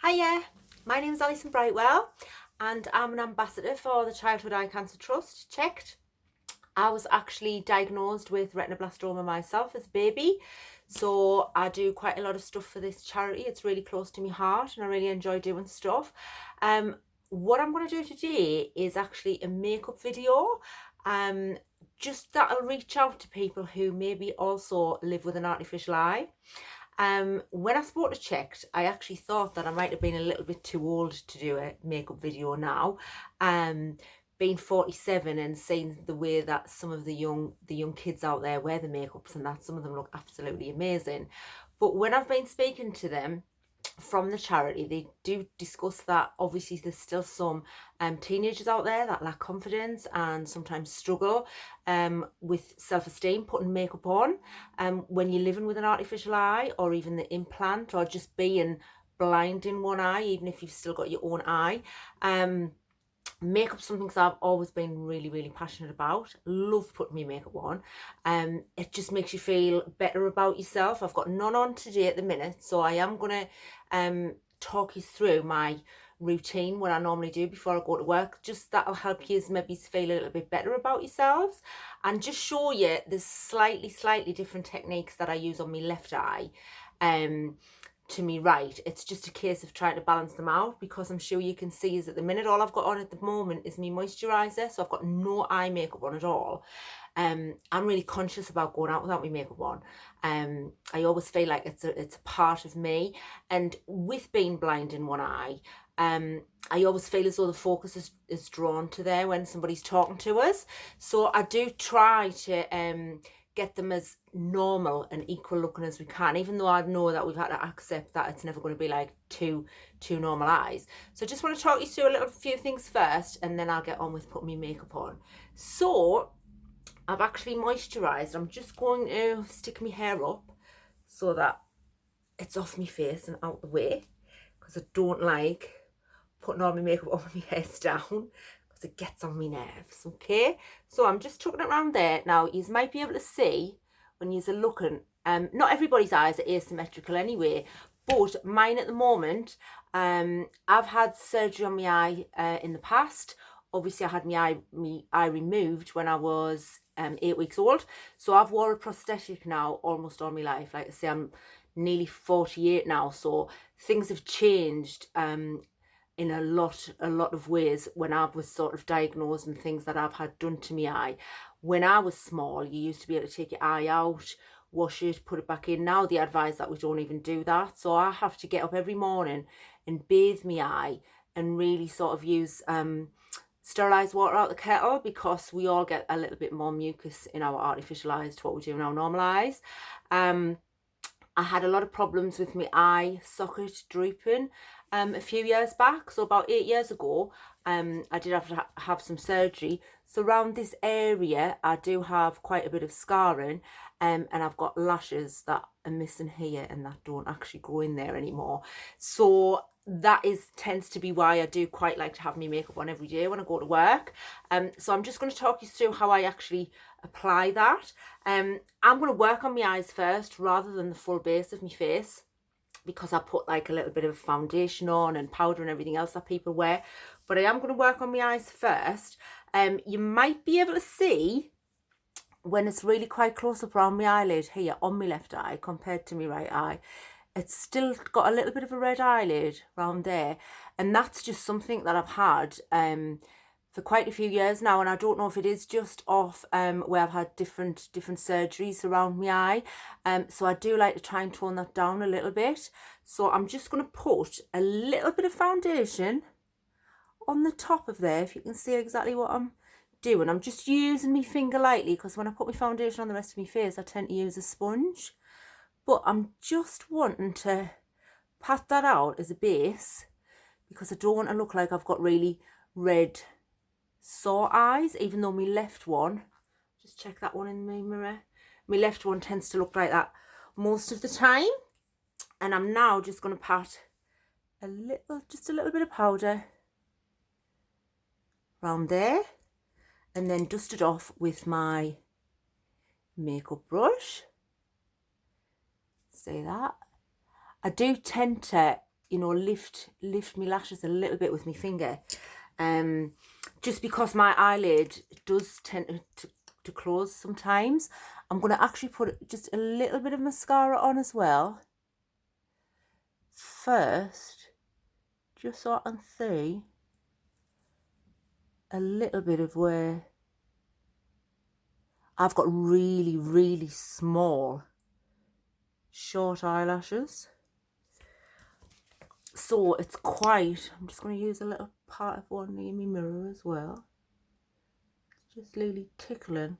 Hiya, my name is Alison Brightwell and I'm an ambassador for the Childhood Eye Cancer Trust, CHECT. I was actually diagnosed with retinoblastoma myself as a baby, so I do quite a lot of stuff for this charity. It's really close to my heart and I really enjoy doing stuff. What I'm going to do today is actually a makeup video, just that'll reach out to people who maybe also live with an artificial eye. When I spoke to CHECT, I actually thought that I might have been a little bit too old to do a makeup video now. Being 47 and seeing the way that some of the young kids out there wear the makeups and that, some of them look absolutely amazing. But when I've been speaking to them from the charity, they do discuss that obviously there's still some teenagers out there that lack confidence and sometimes struggle with self-esteem putting makeup on when you're living with an artificial eye or even the implant, or just being blind in one eye even if you've still got your own eye. Makeup's something I've always been really passionate about. Love putting my makeup on. It just makes you feel better about yourself. I've got none on today at the minute, so I am gonna talk you through my routine, what I normally do before I go to work. Just that'll help you maybe feel a little bit better about yourselves, and just show you the slightly different techniques that I use on my left eye to me right. It's just a case of trying to balance them out, because I'm sure you can see is at the minute all I've got on at the moment is my moisturizer, so I've got no eye makeup on at all. I'm really conscious about going out without my makeup on. I always feel like it's a part of me, and with being blind in one eye, I always feel as though the focus is drawn to there when somebody's talking to us. So I do try to get them as normal and equal looking as we can, even though I know that we've had to accept that it's never going to be like two normal eyes. So I just want to talk you through a few things first, and then I'll get on with putting my makeup on. So I've actually moisturised. I'm just going to stick my hair up so that it's off my face and out the way, because I don't like putting all my makeup on when my hair's down, it gets on my nerves. Okay, so I'm just tucking it around there. Now you might be able to see when you're looking, not everybody's eyes are asymmetrical anyway, but mine at the moment, I've had surgery on my eye in the past. Obviously I had my eye removed when I was 8 weeks old, so I've wore a prosthetic now almost all my life. Like I say, I'm nearly 48 now, so things have changed in a lot of ways when I was sort of diagnosed, and things that I've had done to my eye. When I was small, you used to be able to take your eye out, wash it, put it back in. Now they advise that we don't even do that, so I have to get up every morning and bathe my eye and really sort of use sterilised water out the kettle, because we all get a little bit more mucus in our artificial eyes to what we do in our normal eyes. I had a lot of problems with my eye socket drooping a few years back, so about 8 years ago. I did have to have some surgery. So around this area I do have quite a bit of scarring, and I've got lashes that are missing here and that don't actually go in there anymore. So that tends to be why I do quite like to have my makeup on every day when I go to work. So I'm just going to talk you through how I actually apply that. I'm going to work on my eyes first rather than the full base of my face, because I put like a little bit of foundation on and powder and everything else that people wear. But I am going to work on my eyes first. You might be able to see when it's really quite close up around my eyelid here on my left eye compared to my right eye, it's still got a little bit of a red eyelid around there, and that's just something that I've had for quite a few years now, and I don't know if it is just off where I've had different surgeries around my eye. So I do like to try and tone that down a little bit. So I'm just going to put a little bit of foundation on the top of there, if you can see exactly what I'm doing. I'm just using my finger lightly, because when I put my foundation on the rest of my face I tend to use a sponge, but I'm just wanting to pat that out as a base, because I don't want to look like I've got really red sore eyes, even though my left one, just check that one in my mirror, my left one tends to look like that most of the time. And I'm now just going to pat just a little bit of powder around there, and then dust it off with my makeup brush. See that? I do tend to you know, lift my lashes a little bit with my finger, just because my eyelid does tend to close sometimes. I'm going to actually put just a little bit of mascara on as well first, just so I can see a little bit of where I've got really, really small short eyelashes. So it's quite, I'm just going to use a little part of one near my mirror as well. Just really tickling.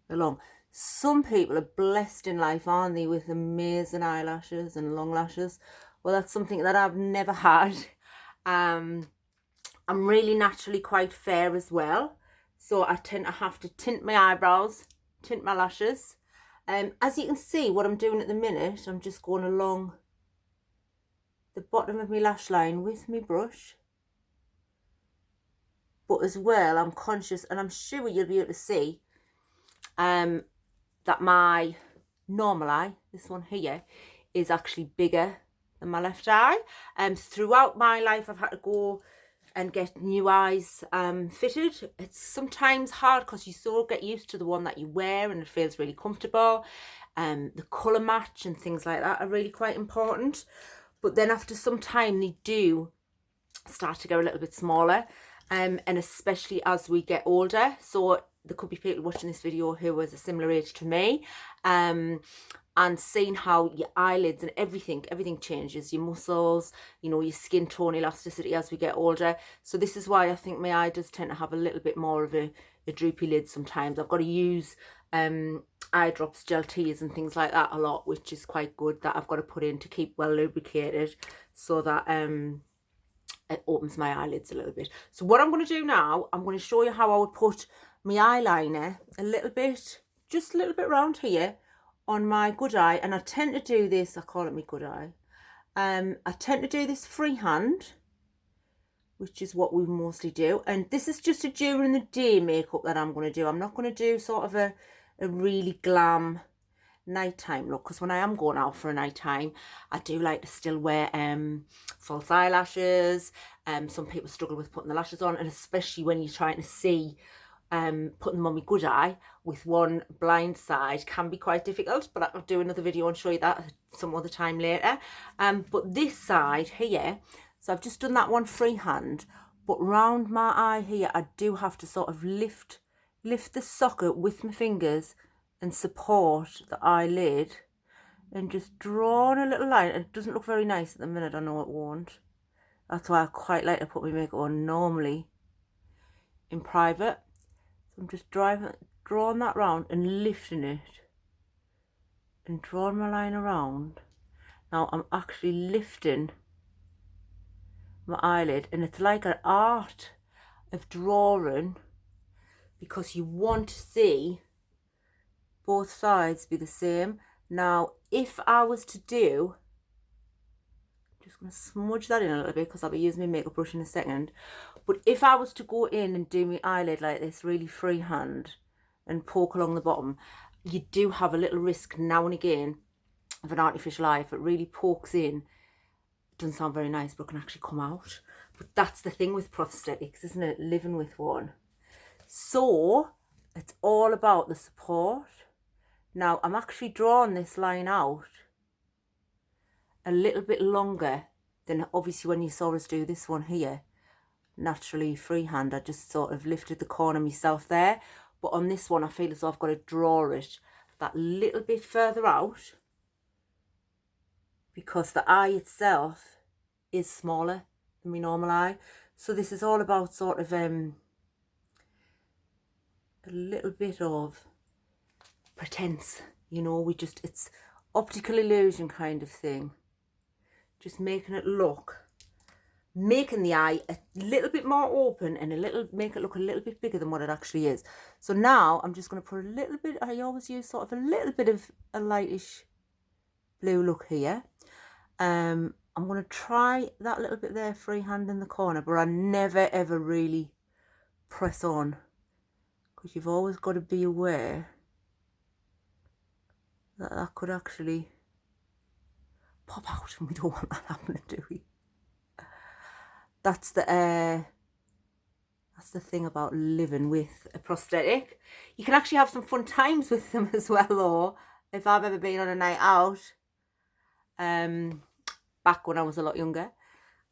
Along. Some people are blessed in life, aren't they, with amazing eyelashes and long lashes. Well, that's something that I've never had. I'm really naturally quite fair as well, so I tend to have to tint my eyebrows, tint my lashes. As you can see, what I'm doing at the minute, I'm just going along the bottom of my lash line with my brush. But as well, I'm conscious, and I'm sure you'll be able to see, that my normal eye, this one here, is actually bigger than my left eye. Throughout my life, I've had to go and get new eyes fitted. It's sometimes hard because you sort of get used to the one that you wear and it feels really comfortable. The colour match and things like that are really quite important. But then after some time, they do start to go a little bit smaller, and especially as we get older. So there could be people watching this video who was a similar age to me, and seeing how your eyelids and everything changes, your muscles, you know, your skin tone elasticity as we get older. So this is why I think my eye does tend to have a little bit more of a droopy lid sometimes. I've got to use eye drops, gel teas and things like that a lot, which is quite good, that I've got to put in to keep well lubricated, so that it opens my eyelids a little bit. So what I'm going to do now, I'm going to show you how I would put my eyeliner a little bit, just a little bit around here on my good eye. And I tend to do this, I call it my good eye. I tend to do this freehand, which is what we mostly do. And this is just a during the day makeup that I'm going to do. I'm not going to do sort of a really glam nighttime look, because when I am going out for a nighttime, I do like to still wear false eyelashes. Some people struggle with putting the lashes on, and especially when you're trying to see, putting them on my good eye with one blind side can be quite difficult, but I'll do another video and show you that some other time later. But this side here, so I've just done that one freehand, but round my eye here, I do have to sort of lift the socket with my fingers and support the eyelid, and just draw on a little line. It doesn't look very nice at the minute, I know it won't. That's why I quite like to put my makeup on normally in private. So I'm just drawing that round and lifting it and drawing my line around. Now I'm actually lifting my eyelid, and it's like an art of drawing, because you want to see both sides be the same. Now if I was to do, I'm just going to smudge that in a little bit because I'll be using my makeup brush in a second, but if I was to go in and do my eyelid like this, really freehand, and poke along the bottom, you do have a little risk now and again of an artificial eye. If it really pokes in, it doesn't sound very nice, but it can actually come out. But that's the thing with prosthetics, isn't it? Living with one. So it's all about the support. Now I'm actually drawing this line out a little bit longer than obviously when you saw us do this one here. Naturally freehand, I just sort of lifted the corner myself there. But on this one, I feel as though I've got to draw it that little bit further out, because the eye itself is smaller than my normal eye. So this is all about sort of a little bit of pretense, you know, it's optical illusion kind of thing. Just making it look, making the eye a little bit more open and make it look a little bit bigger than what it actually is. So now I'm just going to put a little bit, I always use sort of a little bit of a lightish blue look here. I'm going to try that little bit there freehand in the corner, but I never ever really press on, because you've always got to be aware that could actually pop out, and we don't want that happening, do we? That's the thing about living with a prosthetic. You can actually have some fun times with them as well, though. If I've ever been on a night out, back when I was a lot younger,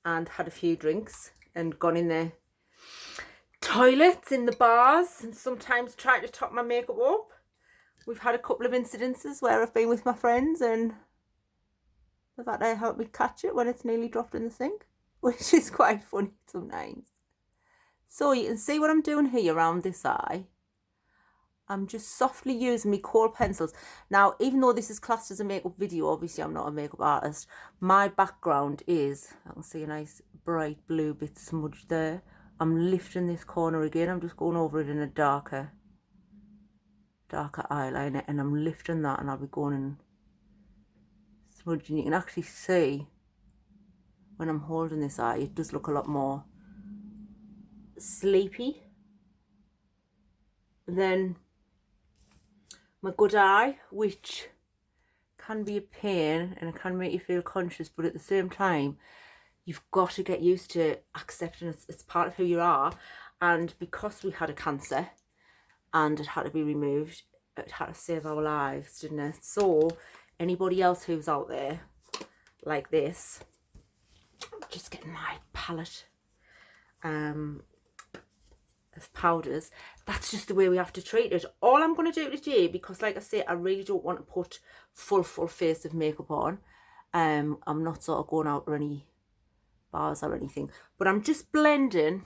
and had a few drinks and gone in the toilets in the bars and sometimes tried to top my makeup up. We've had a couple of incidences where I've been with my friends and they've had to help me catch it when it's nearly dropped in the sink, which is quite funny sometimes. So you can see what I'm doing here around this eye. I'm just softly using my kohl pencils. Now, even though this is classed as a makeup video, obviously I'm not a makeup artist. My background is, I can see a nice bright blue bit smudged there. I'm lifting this corner again. I'm just going over it in a darker eyeliner, and I'm lifting that, and I'll be going and smudging. You can actually see when I'm holding this eye, it does look a lot more sleepy than my good eye, which can be a pain and it can make you feel conscious, but at the same time you've got to get used to accepting it's part of who you are. And because we had a cancer and it had to be removed, it had to save our lives, didn't it? So anybody else who's out there like this, just getting my palette as powders, that's just the way we have to treat it. All I'm going to do today, because like I say, I really don't want to put full face of makeup on. I'm not sort of going out or any bars or anything, but I'm just blending.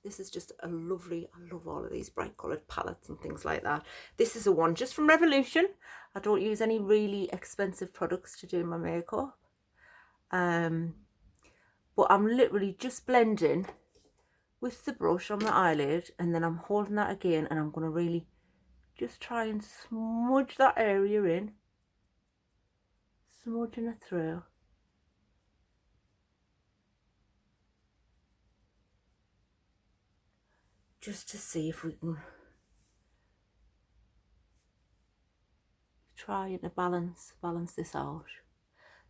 This is just a lovely, I love all of these bright coloured palettes and things like that. This is a one just from Revolution. I don't use any really expensive products to do my makeup. But I'm literally just blending with the brush on the eyelid, and then I'm holding that again, and I'm going to really just try and smudge that area in, smudging it through. Just to see if we can try and balance this out.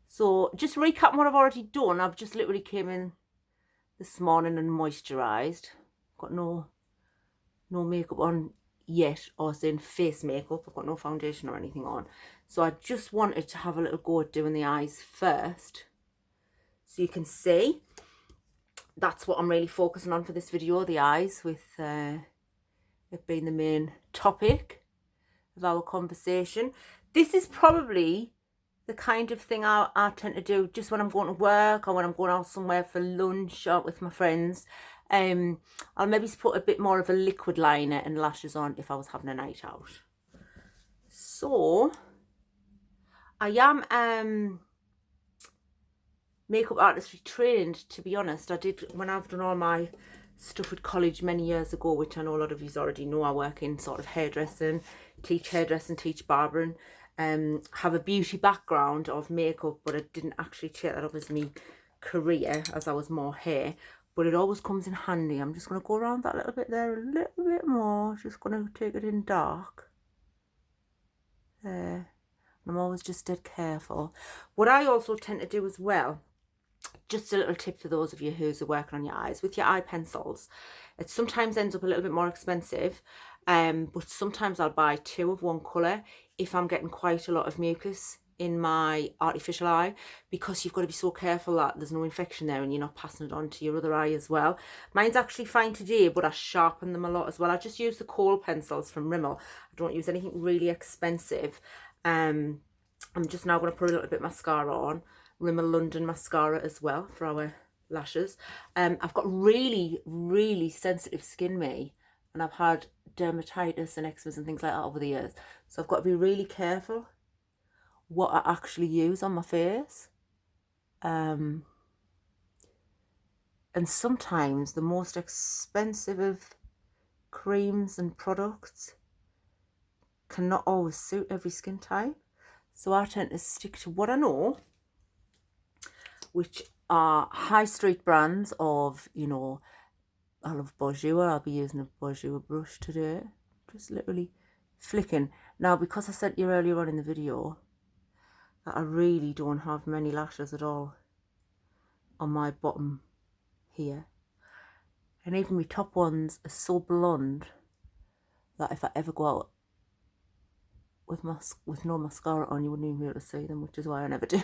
So just recap what I've already done. I've just literally came in this morning and moisturised. Got no makeup on yet, or saying face makeup. I've got no foundation or anything on. So I just wanted to have a little go at doing the eyes first, so you can see that's what I'm really focusing on for this video, the eyes, with it being the main topic of our conversation. This is probably the kind of thing I tend to do just when I'm going to work or when I'm going out somewhere for lunch or with my friends. I'll maybe put a bit more of a liquid liner and lashes on if I was having a night out. So I am makeup artistry trained, to be honest. I did, when I've done all my stuff at college many years ago, which I know a lot of you already know. I work in sort of hairdressing, teach barbering, have a beauty background of makeup, but I didn't actually take that up as my career, as I was more hair, but it always comes in handy. I'm just going to go around that little bit there a little bit more, just going to take it in dark there. I'm always just dead careful. What I also tend to do as well, just a little tip for those of you who's working on your eyes, with your eye pencils, it sometimes ends up a little bit more expensive, but sometimes I'll buy two of one colour if I'm getting quite a lot of mucus in my artificial eye, because you've got to be so careful that there's no infection there and you're not passing it on to your other eye as well. Mine's actually fine today, but I sharpen them a lot as well. I just use the kohl pencils from Rimmel. I don't use anything really expensive. I'm just now going to put a little bit of mascara on, Rimmel London mascara as well for our lashes. I've got really sensitive skin, me, and I've had dermatitis and eczemas and things like that over the years, so I've got to be really careful what I actually use on my face. And sometimes the most expensive of creams and products cannot always suit every skin type, so I tend to stick to what I know, which are high street brands of, you know, I love Bonjour. I'll be using a Bonjour brush today, just literally flicking. Now, because I said to you earlier on in the video, that I really don't have many lashes at all on my bottom here. And even my top ones are so blonde that if I ever go out with no mascara on, you wouldn't even be able to see them, which is why I never do.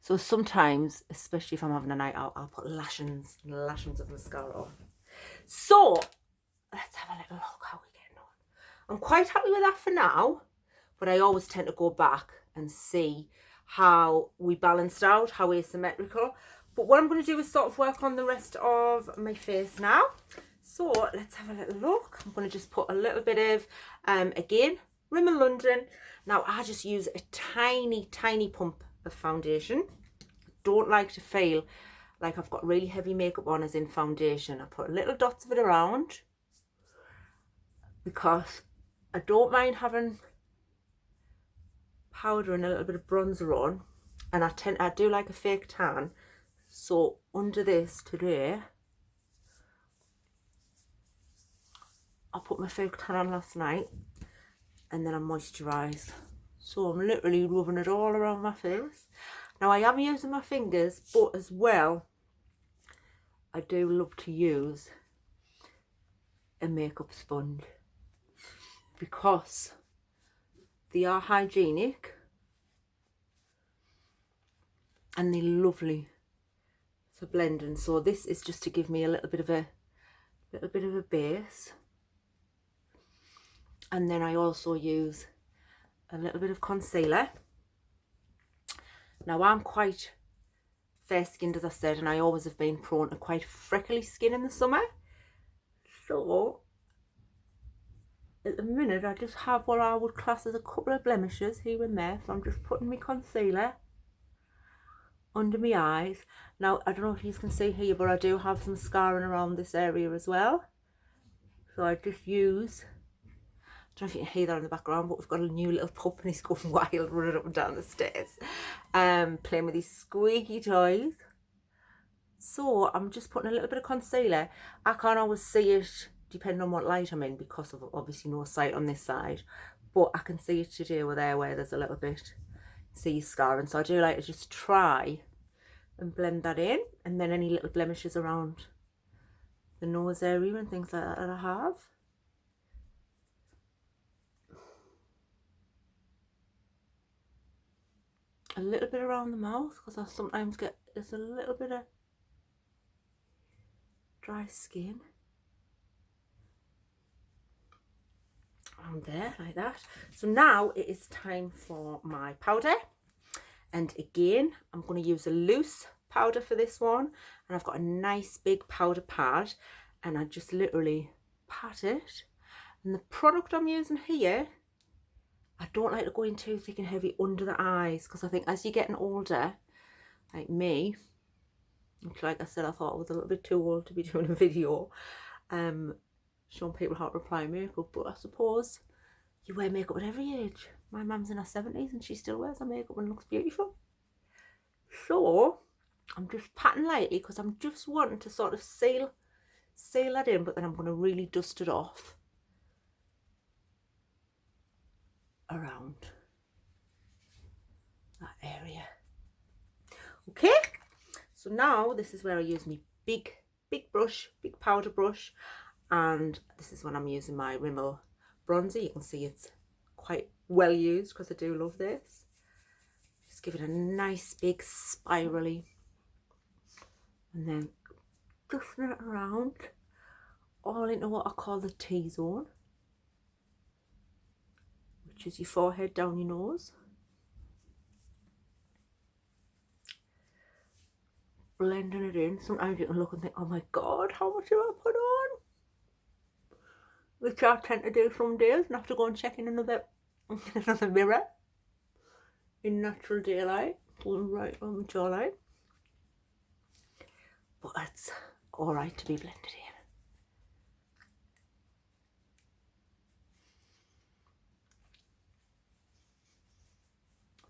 So sometimes, especially if I'm having a night out, I'll put lashings and lashings of mascara on. So let's have a little look how we're getting on. I'm quite happy with that for now, but I always tend to go back and see how we balanced out, how we're symmetrical. But what I'm going to do is sort of work on the rest of my face now. So let's have a little look. I'm going to just put a little bit of, again, Rimmel London. Now I just use a tiny pump of foundation. I don't like to feel like I've got really heavy makeup on as in foundation. I put little dots of it around because I don't mind having powder and a little bit of bronzer on, and I do like a fake tan. So under this today, I put my fake tan on last night and then I moisturise. So I'm literally rubbing it all around my face. Now I am using my fingers, but as well, I do love to use a makeup sponge because they are hygienic and they're lovely for blending. So this is just to give me a little bit of a base. And then I also use a little bit of concealer. Now I'm quite fair skinned, as I said, and I always have been prone to quite freckly skin in the summer. So at the minute I just have what I would class as a couple of blemishes here and there. So I'm just putting my concealer under my eyes. Now I don't know if you can see here, but I do have some scarring around this area as well. So I just use, I don't know if you can hear that in the background, but we've got a new little pup and he's going wild running up and down the stairs, playing with these squeaky toys. So I'm just putting a little bit of concealer. I can't always see it depending on what light I'm in because of obviously no sight on this side, but I can see it today where there's a little bit, see scarring. So I do like to just try and blend that in, and then any little blemishes around the nose area and things like that I have. A little bit around the mouth because I sometimes get just a little bit of dry skin around there like that. So now it is time for my powder, and again I'm going to use a loose powder for this one, and I've got a nice big powder pad and I just literally pat it. And the product I'm using here, I don't like to go in too thick and heavy under the eyes because I think as you're getting older, like me, which like I said I thought I was a little bit too old to be doing a video showing people how to apply makeup, but I suppose you wear makeup at every age. My mum's in her 70s and she still wears her makeup and looks beautiful. So I'm just patting lightly because I'm just wanting to sort of seal that in, but then I'm going to really dust it off around that area. Okay, so now this is where I use my big brush, big powder brush, and this is when I'm using my Rimmel bronzer. You can see it's quite well used because I do love this. Just give it a nice big spirally, and then dusting it around all into what I call the T-zone, which is your forehead down your nose. Blending it in. Sometimes you can look and think, oh my god, how much have I put on? Which I tend to do some days and have to go and check in another mirror in natural daylight, going right on my jawline. But it's alright to be blended in.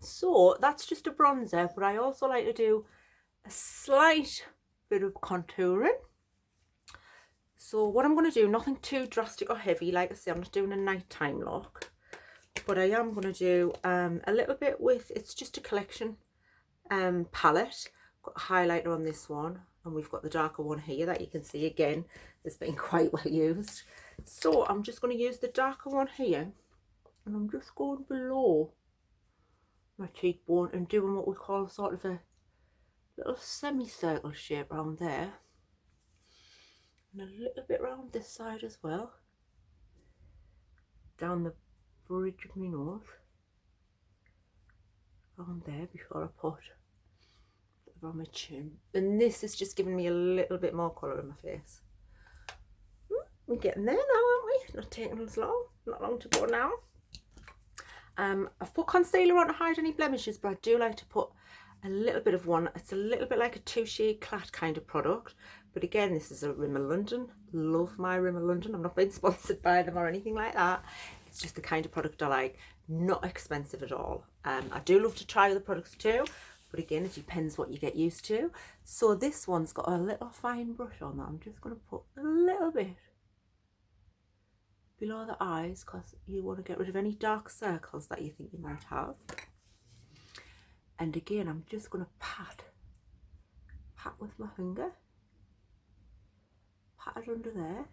So that's just a bronzer, but I also like to do a slight bit of contouring. So what I'm going to do, nothing too drastic or heavy, like I say, I'm just doing a nighttime look. but I am going to do a little bit with, it's just a collection palette. Got a highlighter on this one, and we've got the darker one here that you can see again it's been quite well used. So I'm just going to use the darker one here, and I'm just going below my cheekbone and doing what we call sort of a little semicircle shape around there, and a little bit around this side as well, down the bridge of my nose, around there before I put on my chin. And this is just giving me a little bit more colour in my face. We're getting there now, aren't we? Not taking us long, not long to go now. I've put concealer on to hide any blemishes, but I do like to put a little bit of one. It's a little bit like a 2 shade clat kind of product, but again, this is a Rimmel London. Love my Rimmel London. I'm not being sponsored by them or anything like that. It's just the kind of product I like. Not expensive at all. I do love to try other products too, but again, it depends what you get used to. So this one's got a little fine brush on that. I'm just going to put a little bit below the eyes, because you want to get rid of any dark circles that you think you might have. And again, I'm just going to pat with my finger, pat it under there.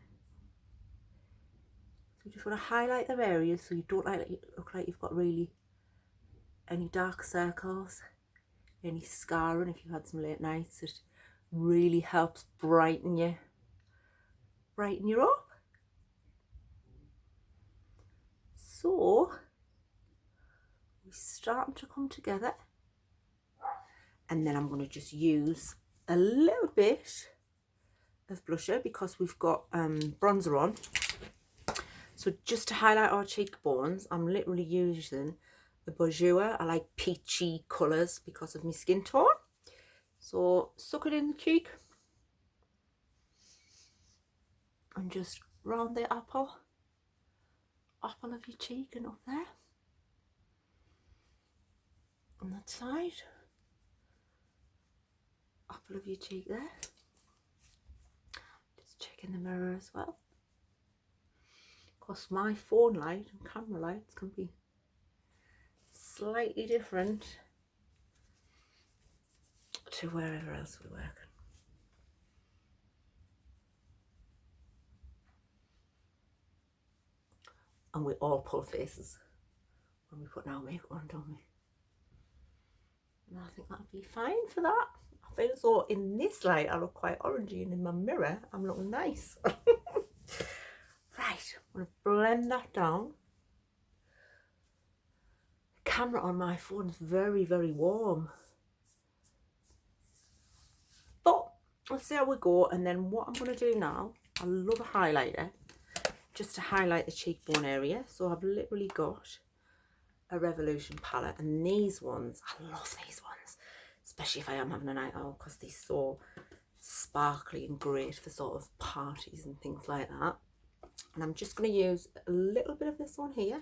So you just want to highlight the areas so you don't look like you've got really any dark circles, any scarring if you've had some late nights. It really helps brighten you up. So we're starting to come together, and then I'm going to just use a little bit of blusher because we've got bronzer on. So just to highlight our cheekbones, I'm literally using the Bonjour. I like peachy colours because of my skin tone. So suck it in the cheek and just round the apple of your cheek and up there on that side, apple of your cheek there. Just checking the mirror as well, because my phone light and camera lights can be slightly different to wherever else we work. And we all pull faces when we put our makeup on, don't we? And I think that'll be fine for that. I feel as though in this light I look quite orangey, and in my mirror I'm looking nice. Right, I'm going to blend that down. The camera on my phone is very, very warm. But let's see how we go. And then what I'm going to do now, I love a highlighter just to highlight the cheekbone area. So I've literally got a Revolution palette, and these ones, I love these ones, especially if I am having a night out, because they're so sparkly and great for sort of parties and things like that. And I'm just going to use a little bit of this one here,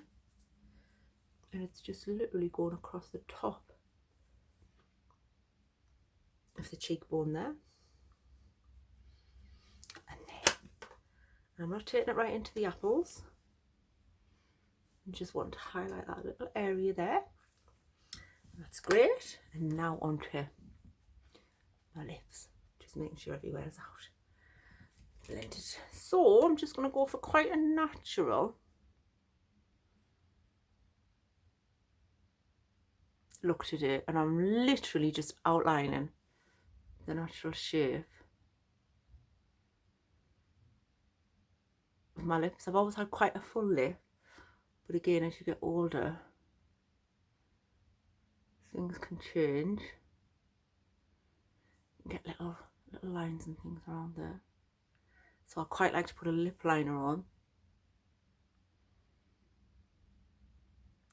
and it's just literally going across the top of the cheekbone there. And then I'm not taking it right into the apples. I just want to highlight that little area there. That's great. And now onto my lips, just making sure everywhere is out blended. So I'm just going to go for quite a natural look today, and I'm literally just outlining the natural shape of my lips. I've always had quite a full lip, but again, as you get older, things can change. You get little lines and things around there. So I quite like to put a lip liner on.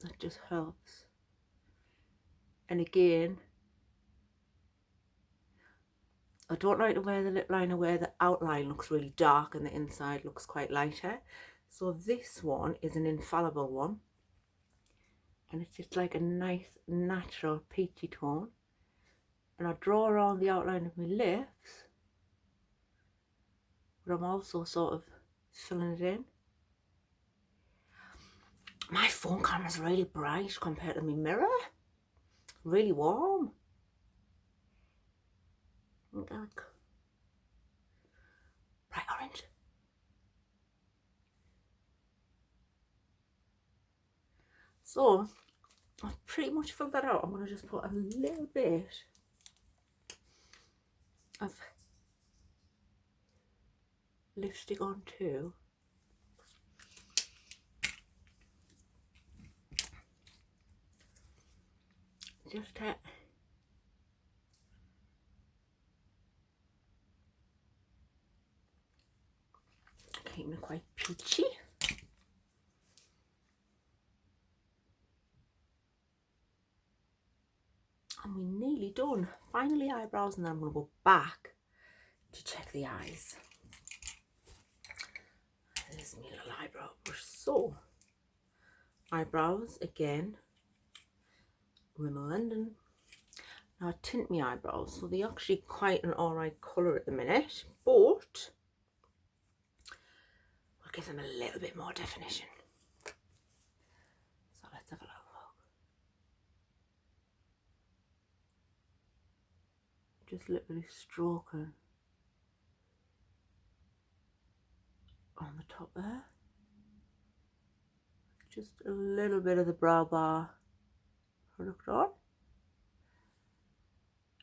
That just helps. And again, I don't like to wear the lip liner where the outline looks really dark and the inside looks quite lighter. So this one is an infallible one, and it's just like a nice natural peachy tone. And I draw around the outline of my lips, but I'm also sort of filling it in. My phone camera's really bright compared to my mirror. Really warm. Look, bright orange. So I've pretty much filled that out. I'm going to just put a little bit of lipstick on too. Just keep me quite peachy. And we're nearly done. Finally eyebrows, and then I'm going to go back to check the eyes. There's my little eyebrow brush. So, eyebrows again, Rimmel London. Now I tint my eyebrows, so they're actually quite an alright colour at the minute, but we'll give them a little bit more definition. So let's have a look. Just literally stroking on the top there. Just a little bit of the brow bar product on.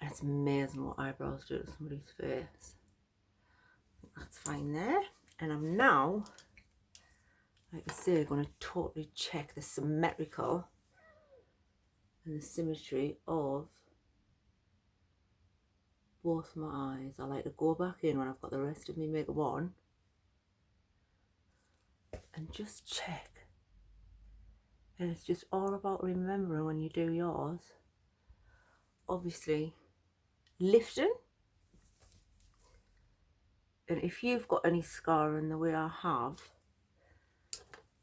And it's amazing what eyebrows do to somebody's face. That's fine there. And I'm now, like I say, going to totally check the symmetrical and the symmetry of both my eyes. I like to go back in when I've got the rest of my makeup on and just check. And it's just all about remembering when you do yours, obviously lifting. And if you've got any scarring the way I have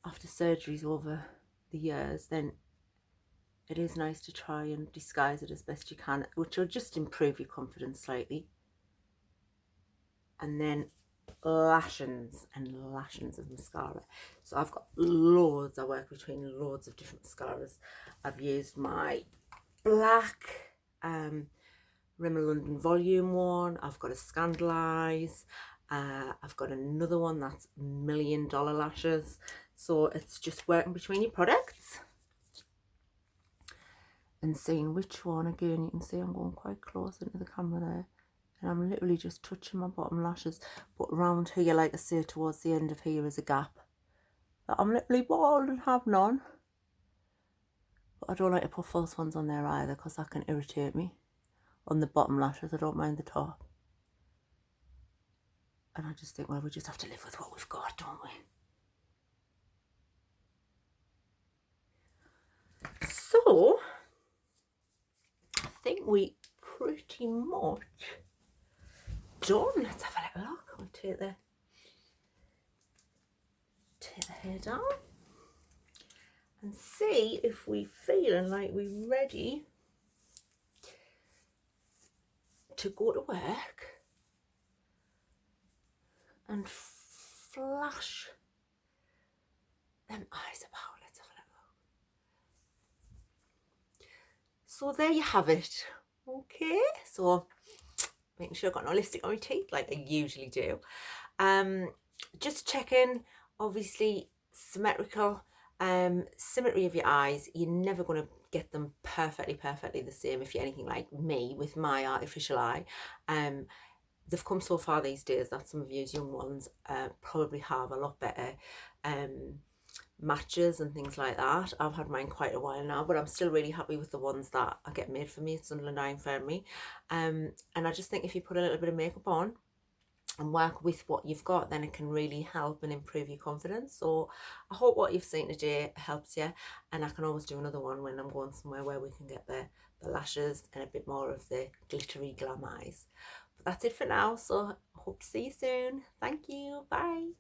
after surgeries over the years, then it is nice to try and disguise it as best you can, which will just improve your confidence slightly. And then lashings and lashings of mascara. So I've got loads. I work between loads of different mascaras. I've used my black Rimmel London Volume 1. I've got a Scandalise. I've got another one that's $1 million lashes. So it's just working between your products and seeing which one. Again, you can see I'm going quite close into the camera there, and I'm literally just touching my bottom lashes, but around here, like I say, towards the end of here is a gap that I'm literally bald and have none. But I don't like to put false ones on there either, because that can irritate me on the bottom lashes. I don't mind the top, and I just think, well, we just have to live with what we've got, don't we? So I think we pretty much done. Let's have a little look. I'll take the hair down and see if we're feeling like we're ready to go to work and flash them eyes about. Let's have a little look. So there you have it. Okay, so making sure I've got no lipstick on my teeth like I usually do. Just checking, obviously, symmetrical, symmetry of your eyes. You're never going to get them perfectly the same if you're anything like me with my artificial eye. They've come so far these days that some of you young ones probably have a lot better matches and things like that. I've had mine quite a while now, but I'm still really happy with the ones that I get made for me at Sunderland Eye Infirmary. And I just think if you put a little bit of makeup on and work with what you've got, then it can really help and improve your confidence. So I hope what you've seen today helps you, and I can always do another one when I'm going somewhere where we can get the lashes and a bit more of the glittery glam eyes. But that's it for now, so I hope to see you soon. Thank you. Bye.